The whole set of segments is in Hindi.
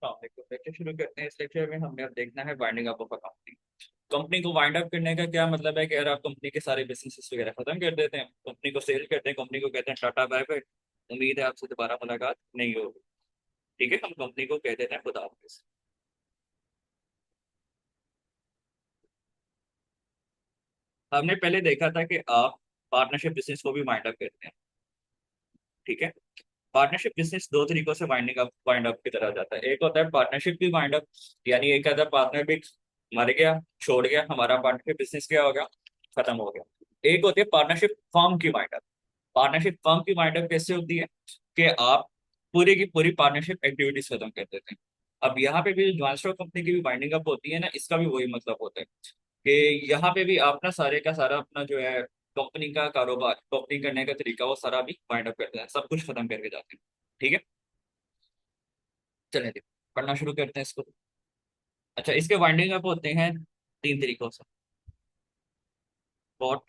लेक्चर शुरू करते हैं। इस लेक्चर में हमने अब देखना है winding up of a company. Company को वाइंड अप करने का क्या मतलब है कि अगर आप कंपनी के सारे बिजनेसेस वगैरह खत्म कर देते हैं, कंपनी को सेल करते हैं, कंपनी को कहते हैं टाटा बाय बाय, उम्मीद है आपसे दोबारा मुलाकात नहीं होगी। ठीक है, हम कंपनी को कह देते हैं खुदा हाफिज। हमने पहले देखा था कि आप पार्टनरशिप बिजनेस को भी वाइंड अप करते हैं। ठीक है, पार्टनरशिप बिजनेस दो तरीकों से वाइंड अप की तरह जाता है। एक होता है पार्टनरशिप की वाइंड अप, यानी एक अदर पार्टनर भी मर गया, छोड़ गया, हमारा पार्टनरशिप बिजनेस क्या हो गया, खत्म हो गया। एक होती है पार्टनरशिप फर्म की वाइंड अप। पार्टनरशिप फर्म की वाइंड अप कैसे होती है कि आप पूरी की पूरी पार्टनरशिप एक्टिविटीज खत्म कर देते हैं। अब यहाँ पे भी जो ज्वाइंट स्टॉक कंपनी की भी वाइंडिंग अप होती है ना, इसका भी वही मतलब होता है कि यहाँ पे भी आप ना सारे का सारा अपना जो है कंपनी का कारोबार, कंपनी करने का तरीका, वो सारा भी वाइंड अप करते हैं, सब कुछ खत्म करके जाते हैं। ठीक है, चलें जी, पढ़ना शुरू करते हैं इसको। अच्छा, इसके वाइंडिंग अप होते हैं तीन तरीकों से। पॉट,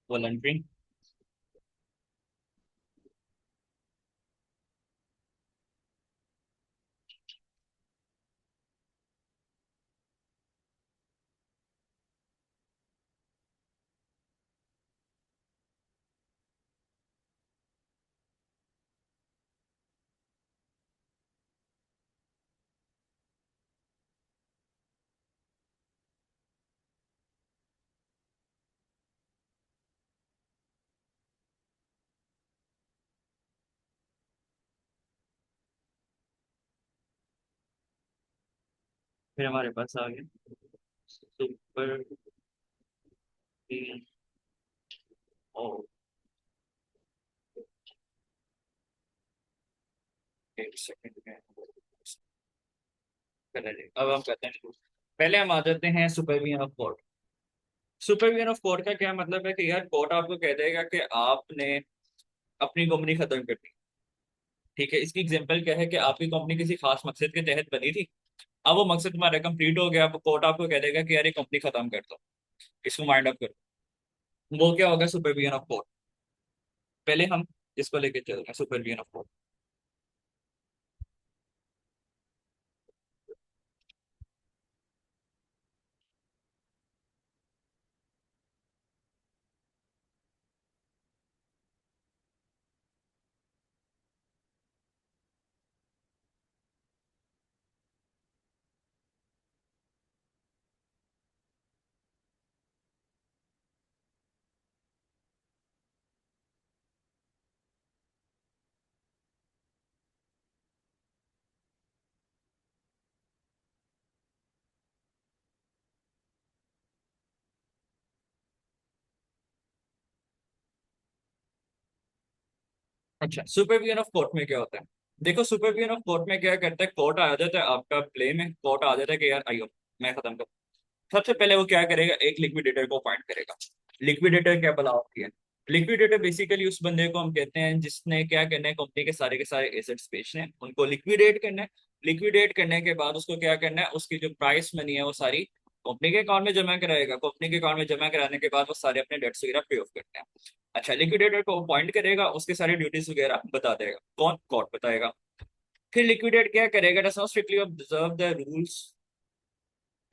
वॉलंटरी, फिर हमारे पास आ गया सुपर, ओ, एक सेकंड में, चलिए अब हम करते हैं शुरू। पहले हम आ जाते हैं supervision of court. Supervision of court का क्या मतलब है कि यार कोर्ट आपको कह देगा कि आपने अपनी कंपनी खत्म कर दी। ठीक है, इसकी एग्जांपल क्या है कि आपकी कंपनी किसी खास मकसद के तहत बनी थी, अब वो मकसद तुम्हारा कंप्लीट हो गया, अब कोर्ट आपको कह देगा कि यार ये कंपनी खत्म कर दो, इसको माइंड अप कर दो। वो क्या होगा, सुपरविजन ऑफ कोर्ट। पहले हम इसको लेके चल रहे हैं, सुपरविजन ऑफ कोर्ट। अच्छा, सुपरविजन ऑफ कोर्ट में क्या होता है? देखो, सुपरविजन ऑफ कोर्ट में क्या करता है, कोर्ट आ जाता है आपका प्ले में, कोर्ट आ जाता है कि यार आइयो मैं खत्म कर। सबसे पहले वो क्या करेगा, एक लिक्विडेटर को अपॉइंट करेगा। लिक्विडेटर क्या भला होती है? लिक्विडेटर बेसिकली उस बंदे को हम कहते हैं जिसने क्या करना है, कंपनी के सारे एसेट्स बेचने हैं, उनको लिक्विडेट करना है। लिक्विडेट करने के बाद उसको क्या करना है, उसकी जो प्राइस मनी है वो सारी कंपनी के अकाउंट में जमा कराएगा। कंपनी के अकाउंट में जमा कराने के बाद वो सारे अपने डेट्स वगैरह पे ऑफ करते हैं। अच्छा, लिक्विडेटर को अपॉइंट करेगा, उसके सारी ड्यूटीज वगैरह बता देगा, कौन, कोर्ट बताएगा। फिर लिक्विडेट क्या करेगा, does not strictly observe the rules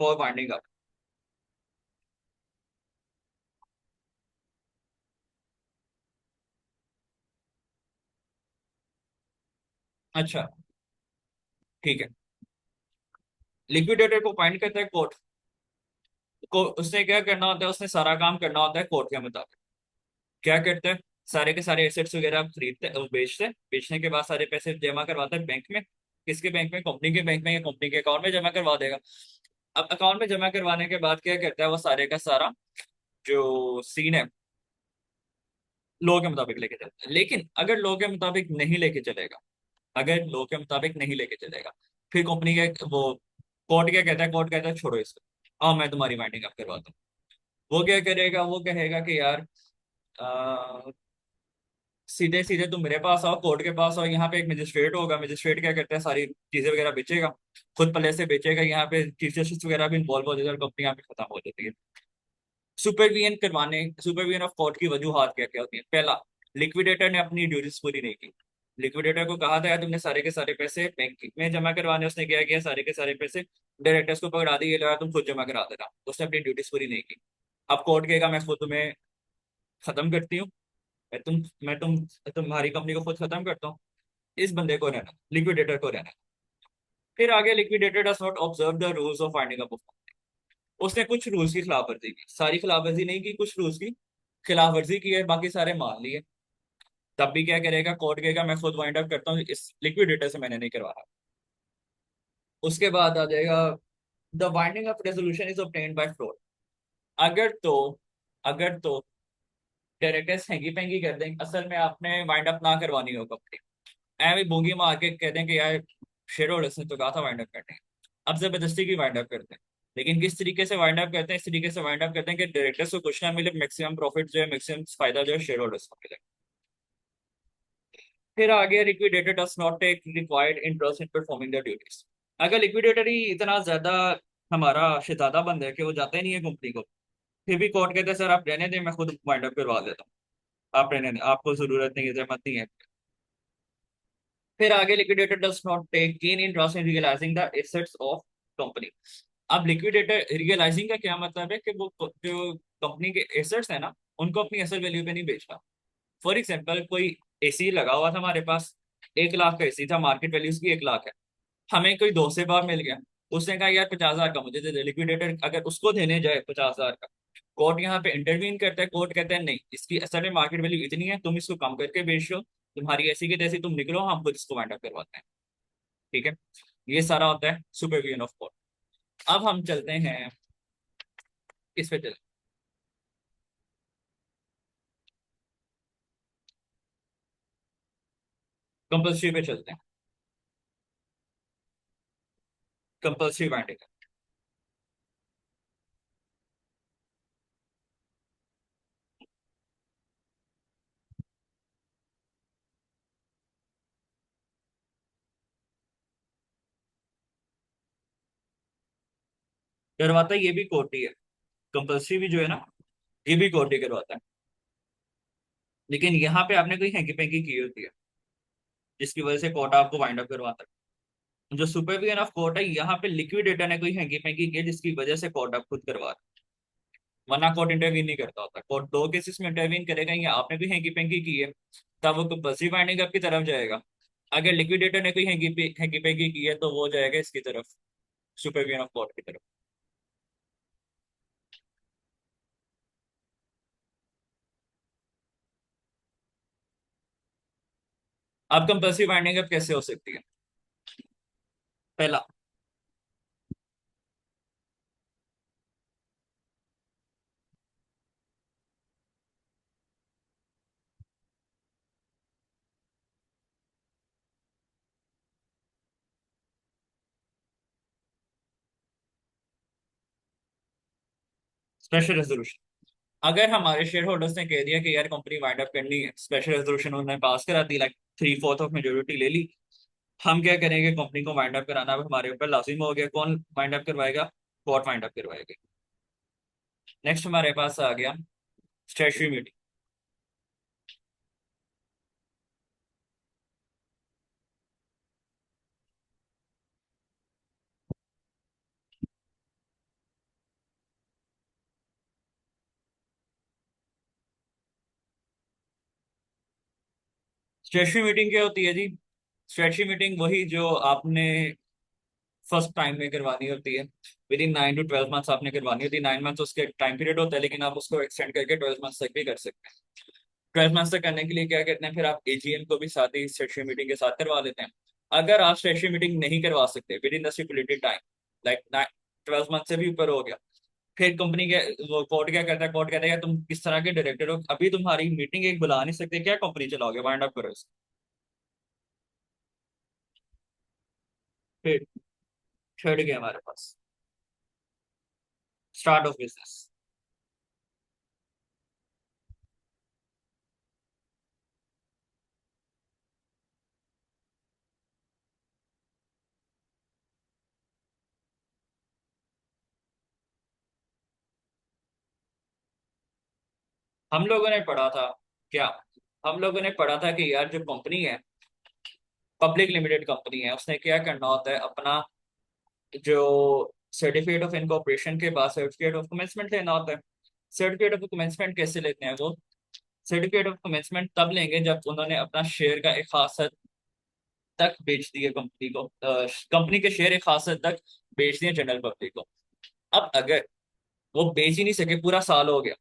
for winding up. अच्छा, ठीक है, लिक्विडेटर को अपॉइंट करता है कोर्ट को, उसने क्या करना होता है, उसने सारा काम करना होता है कोर्ट के मुताबिक। क्या करते हैं, सारे के सारे एसेट्स वगैरह खरीदते बेचते हैं, बेचने के बाद सारे पैसे जमा करवाते हैं बैंक में। किसके बैंक में? कंपनी के बैंक में, या कंपनी के अकाउंट में जमा करवा देगा। अब अकाउंट में जमा करवाने के बाद क्या करता है, वो सारे का सारा जो सीन है लॉ के मुताबिक लेके चलता है। लेकिन अगर लॉ के मुताबिक नहीं लेके चलेगा, अगर लॉ के मुताबिक नहीं लेके चलेगा, फिर कंपनी के वो कोर्ट क्या कहता है, कोर्ट कहता है छोड़ो इसको, हाँ मैं तुम्हारी वाइंडिंग अप करवाता हूँ। वो क्या करेगा, वो कहेगा कि यार सीधे सीधे तुम मेरे पास आओ, कोर्ट के पास आओ, यहाँ पे एक मजिस्ट्रेट होगा, मजिस्ट्रेट क्या करता है सारी चीजें वगैरह बेचेगा, खुद पहले से बेचेगा, यहाँ पे चीफ जस्टिस वगैरह भी इन्वॉल्व हो जाता है और कंपनी यहाँ पे खत्म हो जाती है। सुपरविजन ऑफ कोर्ट की वजूहात क्या क्या होती है? पहला, लिक्विडेटर ने अपनी ड्यूटीज पूरी नहीं की। लिक्विडेटर को कहा था यार तुमने सारे के सारे पैसे बैंक में जमा करवाने, उसने क्या किया, सारे के सारे पैसे डायरेक्टर्स को पकड़ा दिए, ये लगा तुम खुद जमा करा देना, उसने अपनी ड्यूटीज पूरी नहीं की। अब कोर्ट कहेगा मैं खुद तुम्हें खत्म करती हूँ, मैं तुम्हारी कंपनी को खुद खत्म करता हूँ। इस बंदे को रहना, लिक्विडेटर को रहना। फिर आगे, liquidator does not observe the rules of finding a, उसने कुछ रूल्स की खिलाफवर्जी की, सारी खिलाफवर्जी नहीं की, कुछ रूल्स की खिलाफवर्जी की है, बाकी सारे मान लिए। तब भी क्या करेगा, कोर्ट कहेगा मैं खुद वाइंड अप करता हूँ, इस लिक्विडेटर से मैंने नहीं करवाया। उसके बाद आ जाएगा, the winding up resolution is obtained by fraud. अगर तो अगर तो डायरेक्टर्स हैंगी पैंगी कर दें, असल में आपने वाइंड अप ना करवानी हो कंपनी, ऐਵੇਂ बोंगी मार के कह दें कि यार शेयर होल्डर्स ने तो कहा था वाइंड अप करने, अब जबरदस्ती की वाइंड अप करते हैं। लेकिन किस तरीके से वाइंड अप करते हैं? इस तरीके से वाइंड अप करते हैं कि डायरेक्टर्स को कुछ ना मिले, मैक्सिमम प्रॉफिट जो है, मैक्सिमम फायदा जो है शेयर होल्डर्स को मिले। फिर आगे, liquidator does not take required interest in performing the duties. अगर लिक्विडेटर ही इतना ज्यादा हमारा शहजादा बंद है कि वो जाता ही नहीं है कंपनी को, फिर भी कोर्ट कहते हैं सर आप रहने दें, मैं खुद वाइंड अप करवा देता हूँ, आप रहने दें, आपको जरूरत नहीं है, जरूरत नहीं है। फिर आगे, liquidator does not take keen interest in realising the assets of company. अब लिक्विडेटर रियलाइजिंग का क्या मतलब है कि वो जो कंपनी के एसेट्स है ना, उनको अपनी असल वैल्यू पे नहीं बेचता। फॉर एग्जाम्पल, कोई एसी लगा हुआ था हमारे पास, 1 लाख का एसी था, मार्केट वैल्यू उसकी 1 लाख है। हमें कोई दोस्त से बाहर मिल गया, उसने कहा यार 50,000 का मुझे दे दे। लिक्विडेटर अगर उसको देने जाए 50,000 का, कोर्ट यहाँ पे इंटरवीन करता है, कोर्ट कहता है नहीं, इसकी असल में मार्केट वैल्यू इतनी है, तुम इसको कम करके बेच दो, तुम्हारी ऐसी की तैसी, तुम निकलो, हम खुद इसको वाइंड अप करवाते हैं। ठीक है, ये सारा होता है सुपरविजन ऑफ कोर्ट। अब हम चलते हैं, किस पे चलते, कंपल्सरी पे चलते हैं, कंपल्सरी वाइंडिंग। करवाता है ये भी कोर्ट ही है, कंपल्सरी भी जो है ना, ये भी कोर्ट ही करवाता है। लेकिन यहाँ पे आपने कोई हैंकी पैंकी की होती है, जिसकी वजह से कोर्ट आपको वाइंड अप करवाता है। जो सुपरविजन ऑफ कोर्ट है, यहाँ पे लिक्विडेटर ने कोई हैंकी पैंकी की है, जिसकी वजह से कोर्ट आप खुद करवा रहा है। वरना कोर्ट इंटरवीन नहीं करता होता, कोर्ट दो केसेस में इंटरवीन करेगा, या आपने भी हैंकी पैंकी की है, तब वो कंपल्सरी बाइंडिंग आपकी तरफ जाएगा। अगर लिक्विडेटर ने कोई हैंकी पैंकी की है, तो वो जाएगा इसकी तरफ, सुपरविजन ऑफ कोर्ट की तरफ। अब कंपल्सरी बाइंडिंग अब कैसे हो सकती है? पहला, स्पेशल रेजोल्यूशन। अगर हमारे शेयर होल्डर्स ने कह दिया कि यार कंपनी वाइंड अप करनी है, स्पेशल रेजोल्यूशन उन्होंने पास करा दी, लाइक 3/4 ऑफ मेजोरिटी ले ली, हम क्या करेंगे, कंपनी को वाइंड अप कराना अब हमारे ऊपर लाजिम हो गया। कौन वाइंड अप करवाएगा? कोर्ट वाइंड अप करवाएगी। नेक्स्ट हमारे पास आ गया स्टैट्यूटरी मीटिंग। स्टैट्यूटरी मीटिंग क्या होती है जी? स्टैट्यूटरी मीटिंग वही जो आपने फर्स्ट टाइम में करवानी होती है, विद इन 9 to 12 मंथ्स आपने करवानी होती है। 9 मंथ्स उसके टाइम पीरियड होता है, लेकिन आप उसको एक्सटेंड करके 12 मंथ्स तक भी कर सकते हैं। 12 मंथ्स तक करने के लिए क्या करते हैं, फिर आप एजीएम को भी साथ ही स्टेशनरी मीटिंग के साथ करवा लेते हैं। अगर आप स्टेशनरी मीटिंग नहीं करवा सकते with in the stipulated time, like 12 month से भी ऊपर हो गया, फिर कंपनी के, वो कोर्ट क्या करता है, कोर्ट कहता है यार तुम किस तरह के डायरेक्टर हो, अभी तुम्हारी मीटिंग एक बुला नहीं सकते, क्या कंपनी चलाओगे, वाइंड अप करो इसको। फिर थर्ड गया हमारे पास, स्टार्ट ऑफ बिजनेस। हम लोगों ने पढ़ा था क्या, हम लोगों ने पढ़ा था कि यार जो कंपनी है, पब्लिक लिमिटेड कंपनी है, उसने क्या करना होता है, अपना जो सर्टिफिकेट ऑफ इनकॉर्पोरेशन के बाद सर्टिफिकेट ऑफ कमेंसमेंट लेना होता है। सर्टिफिकेट ऑफ कमेंसमेंट कैसे लेते हैं वो, सर्टिफिकेट ऑफ कमेंसमेंट तब लेंगे जब उन्होंने अपना शेयर का एक खास हद तक बेच दिए कंपनी को, कंपनी के शेयर एक खास हद तक बेच दिए जनरल पब्लिक को। अब अगर वो बेच ही नहीं सके, पूरा साल हो गया,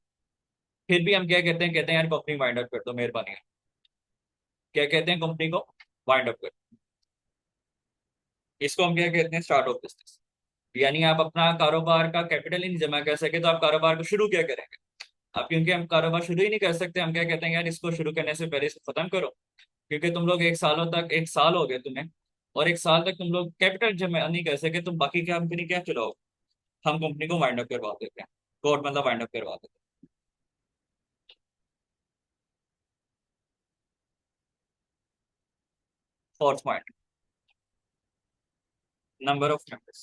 फिर भी हम क्या कहते हैं यार कंपनी वाइंड अप कर दो मेहरबानी, क्या कहते हैं, कंपनी को वाइंड अप कर दो। इसको हम क्या कहते हैं, स्टार्ट ऑफ बिजनेस। यानी आप अपना कारोबार का कैपिटल ही नहीं जमा कर सके तो आप कारोबार को शुरू क्या करेंगे। अब क्योंकि हम कारोबार शुरू ही नहीं कर सकते, हम क्या कहते हैं यार इसको शुरू करने से पहले इसको खत्म करो। क्योंकि तुम लोग एक सालों तक, एक साल हो गए तुम्हें, और एक साल तक तुम लोग कैपिटल जमा नहीं कर सके, तुम बाकी क्या कंपनी क्या चलाओगे। हम कंपनी को वाइंड अप करवा देते हैं, कोर्ट मतलब वाइंड अप करवा देते हैं। Fourth point, number of members.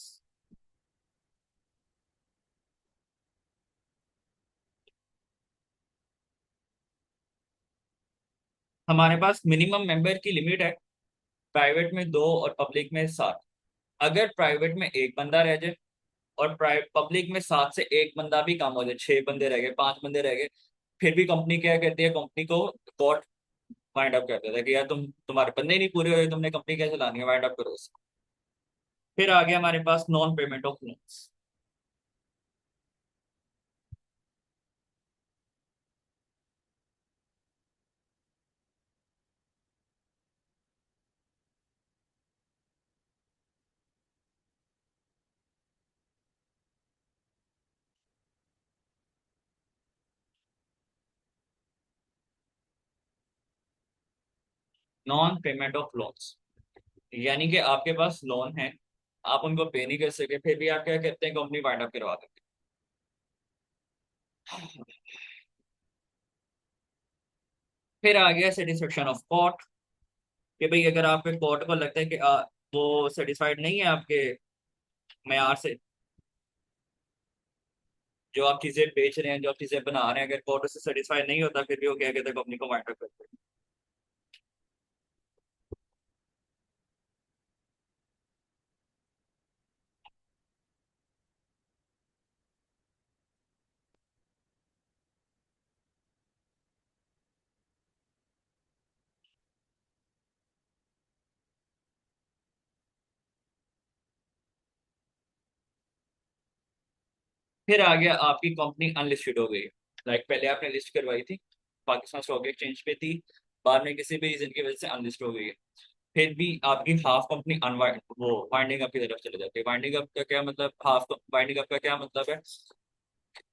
हमारे पास मिनिमम मेंबर की लिमिट है, प्राइवेट में 2 और पब्लिक में 7। अगर प्राइवेट में एक बंदा रह जाए और प्राइवेट पब्लिक में 7 से एक बंदा भी कम हो जाए, 6 बंदे रह गए, 5 बंदे रह गए, फिर भी कंपनी क्या कहती है, कंपनी को कोर्ट वाइंड अप कर देता है कि यार तुम्हारे बंदे ही नहीं पूरे हुए, तुमने कंपनी कैसे चलानी है, वाइंड अप करो उसे। फिर आ गया हमारे पास non payment of loans. Non payment of loans यानी कि आपके पास लोन है, आप उनको पे नहीं कर सके, फिर भी आप क्या कहते हैं, कंपनी वाइंड अप करवा देते हैं। फिर आ गया सेटिस्फेक्शन ऑफ कोर्ट, कि भाई अगर आपके कोर्ट को लगता है कि वो सेटिस्फाइड नहीं है आपके मैार से, जो आप चीजें बेच रहे हैं, जो आप चीजें बना रहे हैं, अगर कोर्ट उससे सेटिस्फाइड नहीं होता, फिर भी वो क्या कहते हैं, कंपनी को वाइंड अप करते हैं। फिर आ गया आपकी कंपनी अनलिस्टेड हो गई, लाइक पहले आपने लिस्ट करवाई थी, पाकिस्तान स्टॉक एक्सचेंज पे थी, बाद में किसी भी रीजन की वजह से अनलिस्ट हो गई है, फिर भी आपकी हाफ कंपनी अनवाइंड वो वाइंडिंग अप की तरफ चले जाती है। वाइंडिंग अप का क्या मतलब, हाफ वाइंडिंग अप का क्या मतलब है,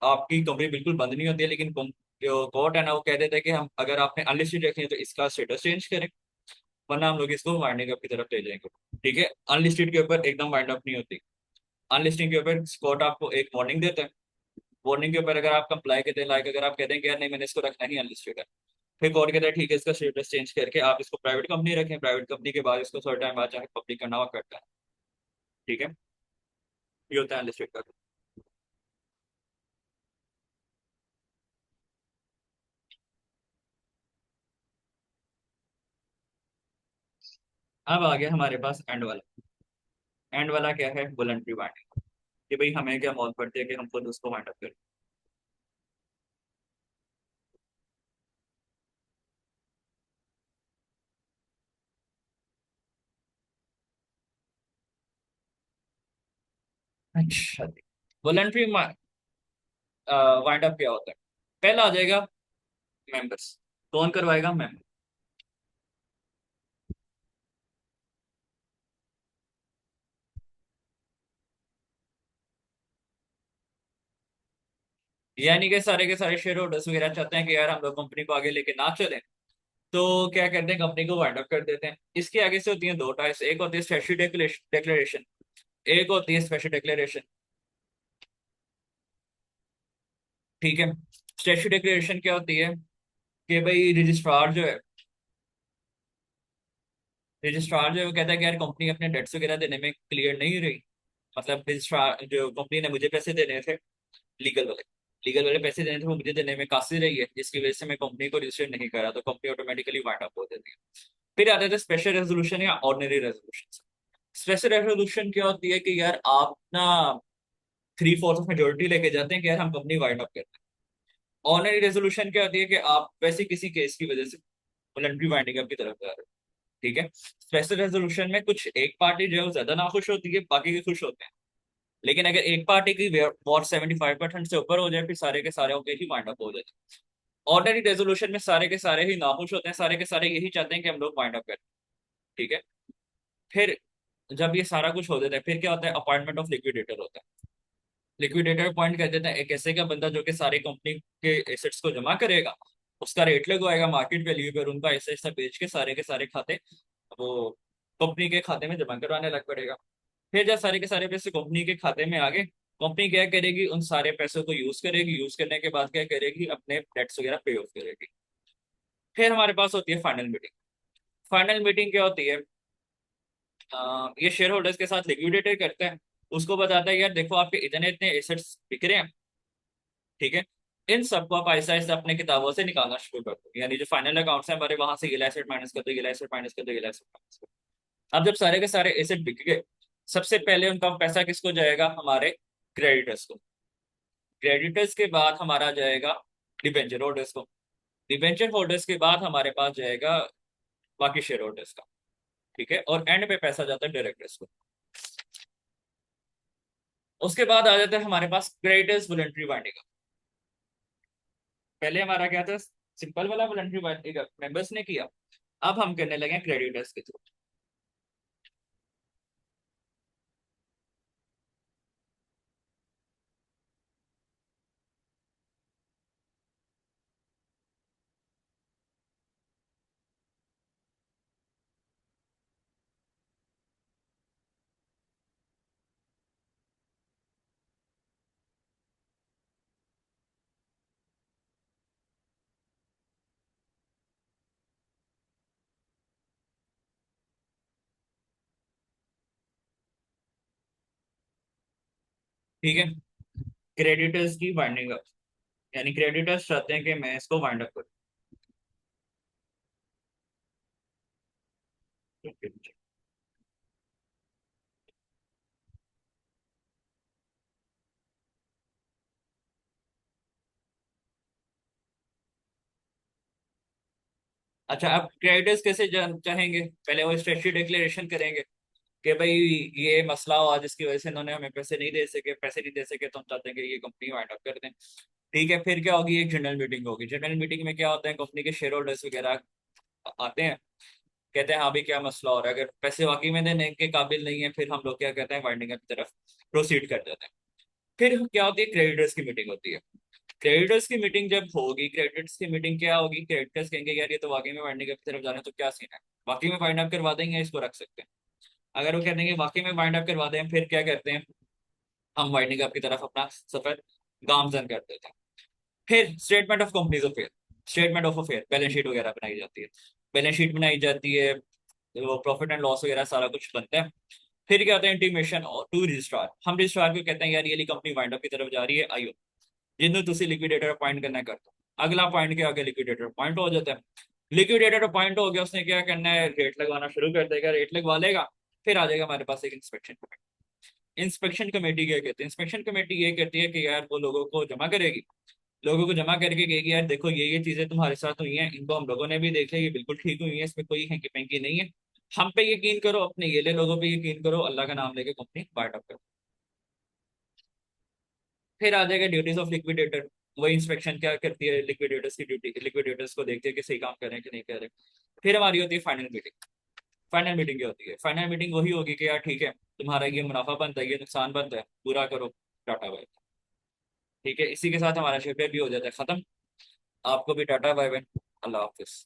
आपकी कंपनी बिल्कुल बंद नहीं होती है, लेकिन जो कोर्ट है ना, वो कह देते हैं कि हम अगर आपने अनलिस्टेड रखी है तो इसका स्टेटस चेंज करें, वरना हम लोग इसको वाइंडिंग अप की तरफ ले जाएंगे। ठीक है, अनलिस्टेड के ऊपर एकदम वाइंड अप नहीं होती। अनलिस्टिंग के ऊपर कोर्ट आपको एक वार्निंग देता है, वार्निंग के ऊपर अगर आप कंप्लाई करते हैं, लाइक अगर आप कहते हैं कि यार नहीं, मैंने इसको रखना ही अनलिस्टेड है, फिर कोर्ट कहता है ठीक है, इसका स्टेटस चेंज करके आप इसको प्राइवेट कंपनी रखें, प्राइवेट कंपनी के बाद इसको थोड़ा टाइम बाद चाहे पब्लिक करना हुआ करता है। ठीक है, ये होता है अनलिस्टेड का। अब आ गया हमारे पास एंड वाला। एंड वाला क्या है, वॉलंटरी वाइंडिंग, कि भाई हमें क्या मौत पड़ती है कि हम खुद उसको वाइंड अप करें। अच्छा, वॉलंटरी वाइंड अप क्या होता है, पहला आ जाएगा मेंबर्स। कौन करवाएगा, मेंबर। यानी कि सारे के सारे शेयर होल्डर्स वगैरह चाहते हैं कि यार हम लोग कंपनी को आगे लेके ना चलें, तो क्या करते हैं, कंपनी को वाइंड अप कर देते हैं। इसके आगे से होती हैं दो टाइप्स, एक होती है स्टैट्यूटरी डिक्लेरेशन, एक होती है स्पेशल डिक्लेरेशन। ठीक है, स्टैट्यूटरी डिक्लेरेशन क्या होती है, कि भाई रजिस्ट्रार जो है, रजिस्ट्रार जो है वो कहता है कि यार कंपनी अपने डेट्स वगैरह देने में क्लियर नहीं रही, मतलब रजिस्ट्रार जो कंपनी ने मुझे पैसे देने थे लीगल वाले, लीगल वाले पैसे देने थे वो मुझे देने में काफी रही है, जिसकी वजह से मैं कंपनी को रजिस्टर नहीं करा, तो कंपनी ऑटोमेटिकली वाइंड अप हो जाती है। फिर आते थे स्पेशल रेजोल्यूशन या ऑर्डिनरी रेजोल्यूशन। स्पेशल रेजोल्यूशन क्या होती है कि यार आप ना 3/4 ऑफ मेजोरिटी लेके जाते हैं कि यार हम कंपनी वाइंड अप करते हैं। ऑर्डिनरी रेजोल्यूशन क्या होती है कि आप वैसे किसी केस की वजह से वॉलंटरी वाइंडिंग अप की तरफ जा रहे हो। ठीक है। स्पेशल रेजोल्यूशन में कुछ एक पार्टी जो है वो ज्यादा नाखुश होती है, बाकी के खुश होते हैं। लेकिन अगर एक पार्टी की वॉर 75% से ऊपर हो जाए फिर सारे के सारे होके ही वाइंड अप हो जाते हैं। ऑर्डिनरी रेजोल्यूशन में सारे के सारे ही नाखुश होते हैं, सारे के सारे यही चाहते हैं कि हम लोग वाइंड अप करें। ठीक है। फिर जब ये सारा कुछ हो जाता है फिर क्या होता है, अपॉइंटमेंट ऑफ लिक्विडेटर होता है। लिक्विडेटर अपॉइंट कर देता है एक ऐसे का बंदा जो कि सारी कंपनी के एसेट्स को जमा करेगा, उसका रेट लगवाएगा मार्केट वैल्यू पर, उनका ऐसा ऐसा बेच के सारे खाते वो कंपनी के खाते में जमा करवाने लग पड़ेगा। फिर जब सारे के सारे पैसे कंपनी के खाते में आ गए, कंपनी क्या करेगी, उन सारे पैसों को यूज करेगी, यूज करने के बाद क्या करेगी, अपने डेट्स वगैरह पे ऑफ करेगी। फिर हमारे पास होती है फाइनल मीटिंग। फाइनल मीटिंग क्या होती है, ये शेयर होल्डर्स के साथ लिक्विडेटर करते हैं, उसको बताता है यार देखो आपके इतने इतने एसेट्स बिक रहे हैं। ठीक है। इन सबको आप ऐसा ऐसा अपने किताबों से निकालना शुरू कर दो, यानी जो फाइनल अकाउंट्स हैं हमारे, वहां से ये एसेट माइनस कर दो, ये एसेट माइनस कर दो, ये एसेट माइनस कर दो। अब जब सारे के सारे एसेट बिक गए, सबसे पहले उनका पैसा किसको जाएगा, हमारे क्रेडिटर्स को। क्रेडिटर्स के बाद हमारा जाएगा डिबेंचर होल्डर्स को। डिबेंचर होल्डर्स के बाद हमारे पास जाएगा बाकी शेयर होल्डर्स का। ठीक है। और एंड पे पैसा जाता है डायरेक्टर्स को। उसके बाद आ जाता है हमारे पास क्रेडिटर्स वॉलंटरी बाइंडिंग। पहले हमारा क्या था, सिंपल वाला वॉलंटरी बाइंडिंग मेंबर्स ने किया, अब हम करने लगे क्रेडिटर्स के थ्रू। ठीक है। क्रेडिटर्स की बाइंडिंग अप, यानी क्रेडिटर्स चाहते हैं कि मैं इसको वाइंड अप करूँ। अच्छा, अब क्रेडिटर्स कैसे चाहेंगे, पहले वो स्ट्रेटजी डिक्लेरेशन करेंगे कि भाई ये मसला हुआ जिसकी वजह से इन्होंने हमें पैसे नहीं दे सके, तो हम चाहते हैं कि ये कंपनी वाइंड अप कर दें। ठीक है। फिर क्या होगी, एक जनरल मीटिंग होगी। जनरल मीटिंग में क्या होता है, कंपनी के शेयर होल्डर्स वगैरह आते हैं, कहते हैं हाँ भाई क्या मसला हो रहा है, अगर पैसे वाकई में देने के काबिल नहीं है फिर हम लोग क्या कहते हैं, वाइंडिंग अप की तरफ प्रोसीड कर देते हैं। फिर क्या होती है, क्रेडिटर्स की मीटिंग होती है। क्रेडिटर्स की मीटिंग जब होगी, क्रेडिटर्स की मीटिंग क्या होगी, क्रेडिटर्स कहेंगे यार ये तो वाकई में वाइंडिंग अप की तरफ जाना है, तो क्या सीन है, वाकई में वाइंड अप करवा देंगे, इसको रख सकते हैं। अगर वो कहते हैं कि वाकई में वाइंड अप करवा दें, फिर क्या करते हैं, हम वाइंडिंग अप की तरफ अपना सफर गामजन कर देते हैं। फिर statement of companies affair, statement of affair, balance sheet वगैरह बनाई जाती है। बैलेंस शीट बनाई जाती है, वो प्रॉफिट एंड लॉस वगैरह सारा कुछ बनता है। फिर क्या होता है, इंटीमेशन और टू रजिस्ट्रार, हम रजिस्ट्रार को कहते हैं यार ये कंपनी वाइंड अप की तरफ जा रही है, आइयो जिन्हों तुम लिक्विडेटर अपॉइंट करना कर दो। अगला पॉइंट के आगे लिक्विडेटर अपॉइंट हो जाता है। लिक्विडेटर अपॉइंट हो गया, उसने क्या करना है, रेट लगवाना शुरू कर देगा, रेट लगवा लेगा। फिर आ जाएगा हमारे पास एक इंस्पेक्शन कमेटी। इंस्पेक्शन कमेटी क्या कहते हैं, इंस्पेक्शन कमेटी ये कहती है कि यार वो लोगों को जमा करेगी, लोगों को जमा करके कहेगी यार देखो ये चीजें तुम्हारे साथ हुई हैं, इनको हम लोगों ने भी देख लिया, ये बिल्कुल ठीक हुई है, इसमें कोई हैंकी पैंकी नहीं है। हम पे यकीन करो, अपने ये ले लोगों पे यकीन करो, अल्लाह का नाम लेके कंपनी बाइट अप करो। फिर आ जाएगा ड्यूटीज ऑफ लिक्विडेटर। वही इंस्पेक्शन क्या करती है, लिक्विडेटर्स की ड्यूटी, लिक्विडेटर्स को देखती है कि सही काम कर रहे हैं कि नहीं कर रहे। फिर हमारी होती है फाइनल मीटिंग। फाइनल मीटिंग क्या होती है, फाइनल मीटिंग वही होगी कि यार ठीक है, तुम्हारा ये मुनाफा बनता है, ये नुकसान बनता है, पूरा करो, टाटा बाय। ठीक है। इसी के साथ हमारा शेयर भी हो जाता है खत्म। आपको भी टाटा बाय बाय, अल्लाह हाफिज।